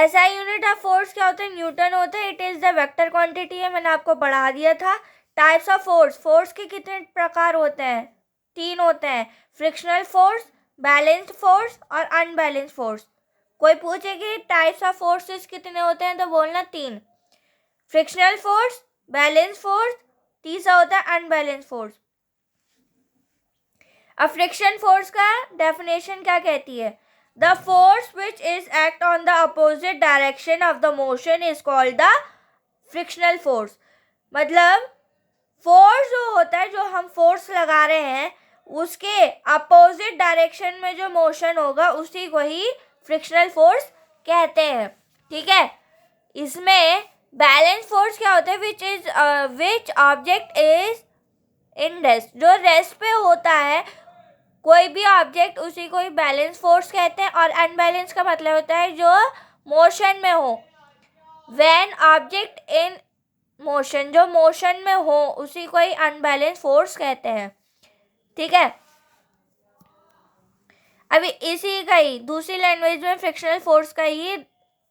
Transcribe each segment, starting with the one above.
SI unit of force क्या होता है? न्यूटन होता है। It is the vector quantity है, मैंने आपको पढ़ा दिया था। टाइप्स ऑफ फोर्स, फोर्स के कितने प्रकार होते हैं? 3 होते हैं, फ्रिक्शनल फोर्स, बैलेंस्ड फोर्स और अनबैलेंस्ड फोर्स। कोई पूछे कि टाइप्स ऑफ फोर्सेस कितने होते हैं तो बोलना 3, फ्रिक्शनल फोर्स, बैलेंस्ड फोर्स, तीसरा होता है अनबैलेंस्ड फोर्स। अब फ्रिक्शन फोर्स का डेफिनेशन क्या कहती है? The force which is act on the opposite direction of the motion is called the frictional force. मतलब फोर्स जो होता है, जो हम फोर्स लगा रहे हैं, उसके अपोजिट डायरेक्शन में जो मोशन होगा उसी को ही फ्रिक्शनल फोर्स कहते हैं। ठीक है, इसमें बैलेंस फोर्स क्या होता है? Which object is in rest, जो रेस्ट पे होता है कोई भी ऑब्जेक्ट, उसी को ही बैलेंस फोर्स कहते हैं। और अनबैलेंस का मतलब होता है जो मोशन में हो। व्हेन ऑब्जेक्ट इन मोशन, जो मोशन में हो उसी को ही अनबैलेंस फोर्स कहते हैं। ठीक है, अभी इसी का ही दूसरी लैंग्वेज में फ्रिक्शनल फोर्स का ही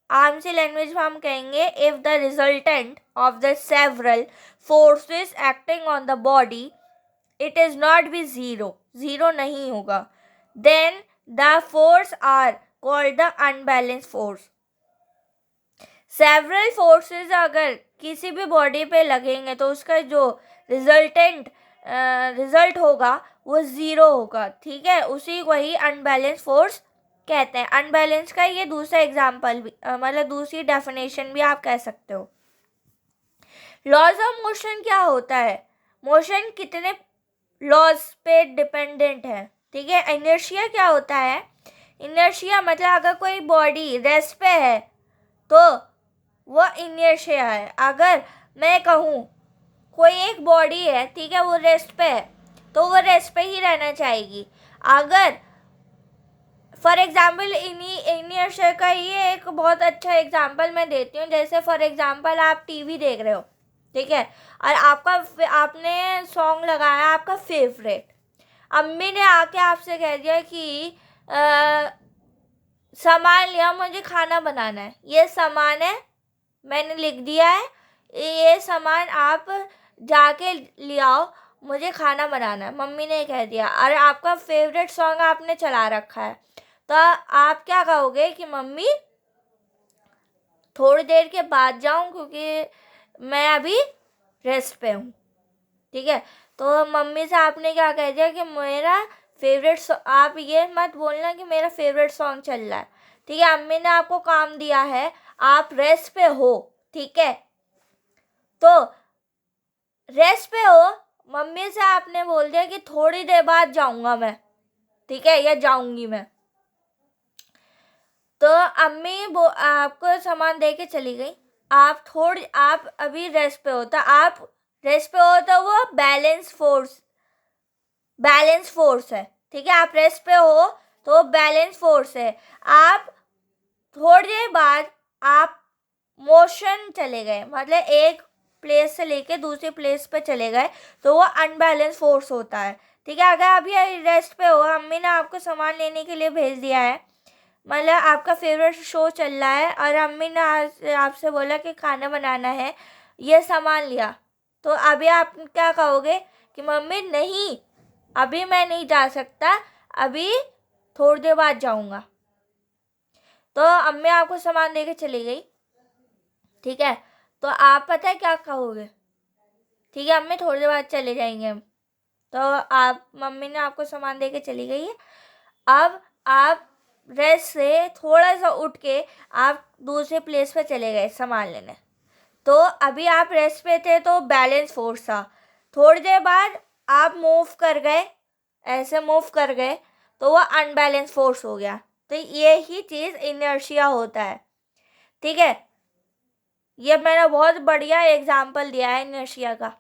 आम सी लैंग्वेज में हम कहेंगे, if the resultant of the several forces acting on the body it is not be zero, zero नहीं होगा, then the force are called the unbalance force. Several forces अगर किसी भी बॉडी पे लगेंगे तो उसका जो रिजल्ट होगा वो ज़ीरो होगा। ठीक है, उसी को ही अनबैलेंस फोर्स कहते हैं। अनबैलेंस का ये दूसरा एग्जाम्पल भी मतलब दूसरी डेफिनेशन भी आप कह सकते हो। लॉज ऑफ मोशन क्या होता है? मोशन कितने लॉज पे डिपेंडेंट है? ठीक है, इनर्शिया क्या होता है? इनर्शिया मतलब अगर कोई बॉडी रेस्ट पे है तो वो इनर्शिया है। अगर मैं कहूँ कोई एक बॉडी है, ठीक है, वो रेस्ट पे है तो वो रेस्ट पे ही रहना चाहेगी। अगर फॉर एग्जाम्पल इनर्शिया का ये एक बहुत अच्छा एग्जाम्पल मैं देती हूँ। जैसे फॉर एग्जाम्पल आप टीवी देख रहे हो, ठीक है, और आपने सॉन्ग लगाया आपका फेवरेट। अम्मी ने आके आपसे कह दिया कि सामान लिया, मुझे खाना बनाना है। ये सामान है, मैंने लिख दिया है, ये सामान आप जाके ले आओ, मुझे खाना बनाना है, मम्मी ने कह दिया। और आपका फेवरेट सॉन्ग आपने चला रखा है, तो आप क्या कहोगे कि मम्मी थोड़ी देर के बाद जाऊं क्योंकि मैं अभी रेस्ट पे हूँ। ठीक है, तो मम्मी से आपने क्या कह दिया कि मेरा फेवरेट, आप ये मत बोलना कि मेरा फेवरेट सॉन्ग चल रहा है। ठीक है, अम्मी ने आपको काम दिया है, आप रेस्ट पे हो। ठीक है, तो रेस्ट पे हो, मम्मी से आपने बोल दिया कि थोड़ी देर बाद जाऊंगा मैं, ठीक है, या जाऊंगी मैं। तो अम्मी वो आपको सामान दे के चली गई, आप अभी रेस्ट पे हो, तो आप रेस्ट पे हो तो वो बैलेंस फोर्स है। ठीक है, आप रेस्ट पे हो तो बैलेंस फोर्स है। आप थोड़ी देर बाद आप मोशन चले गए, मतलब एक प्लेस से लेके दूसरी प्लेस पे चले गए, तो वो अनबैलेंस फोर्स होता है। ठीक है, अगर अभी रेस्ट पे हो, अम्मी ने आपको सामान लेने के लिए भेज दिया है, मतलब आपका फेवरेट शो चल रहा है और अम्मी ने आपसे बोला कि खाना बनाना है, ये सामान लिया, तो अभी आप क्या कहोगे कि मम्मी नहीं, अभी मैं नहीं जा सकता, अभी थोड़ी देर बाद जाऊंगा। तो अम्मी आपको सामान दे के चली गई। ठीक है, तो आप पता है क्या कहोगे? ठीक है, अम्मी थोड़ी देर बाद चले जाएंगे हम, तो आप मम्मी ने आपको सामान दे के चली गई है। अब आप रेस्ट से थोड़ा सा उठ के आप दूसरे प्लेस पे चले गए सामान लेने, तो अभी आप रेस्ट पे थे तो बैलेंस फोर्स था। थोड़ी देर बाद आप मूव कर गए, ऐसे मूव कर गए, तो वो अनबैलेंस फोर्स हो गया। तो ये ही चीज़ इनर्शिया होता है। ठीक है, ये मैंने बहुत बढ़िया एग्जाम्पल दिया है इनर्शिया का।